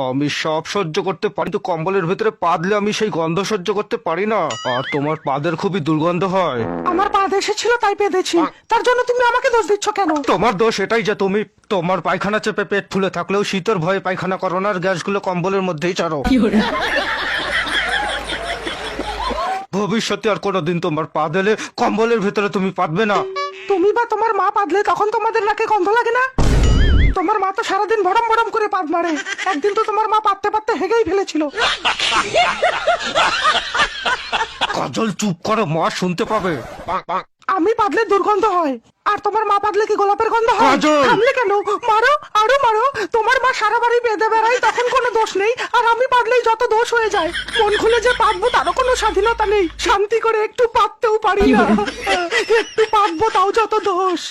আমি সব সহ্য করতে পারি, তো কম্বলের ভেতরে পা দিলে আমি সেই গন্ধ সহ্য করতে পারি না। আর তোমার পাদের খুবই দুর্গন্ধ হয়। আমার পা এসেছিল তাই পেঁধেছি, তার জন্য তুমি আমাকে দোষ দিচ্ছ কেন? তোমার দোষ এটাই যে তুমি তোমার পায়খানা চেপে পেট ফুলে থাকলেও শীতের ভয়ে পায়খানা করো না, আর গ্যাসগুলো কম্বলের মধ্যেই ছাড়ো। ভবিষ্যতে আর কোনোদিন তোমার পা দিলে কম্বলের ভেতরে তুমি পাতবে না। তুমি বা তোমার মা পাদলে তখন তোমাদের নাকে গন্ধ লাগে না? তোমার মা তো সারাদিন ভরম ভরম করে পাদ মারে, একদিন তো তোমার মা পাততে পাততে হেগেই ফেলেছিল। কাজল চুপ করো, মা শুনতে পাবে। আমি পাদলে দুর্গন্ধ হয়, আর তোমার মা পাদলে কি গোলাপের গন্ধ হয়? কাজল! থামলে কেন? মারো, আরো মারো। তোমার মা সারা বাড়ি বেঁধে বেড়ায়, তখন কোনো দোষ নেই, আর আমি পাদলেই যত দোষ হয়ে যায়। মন খুলে যে পাতবো তারও কোনো স্বাধীনতা নেই, শান্তি করে একটু পাততেও পারি না। একটু পাতবো তাও যত দোষ।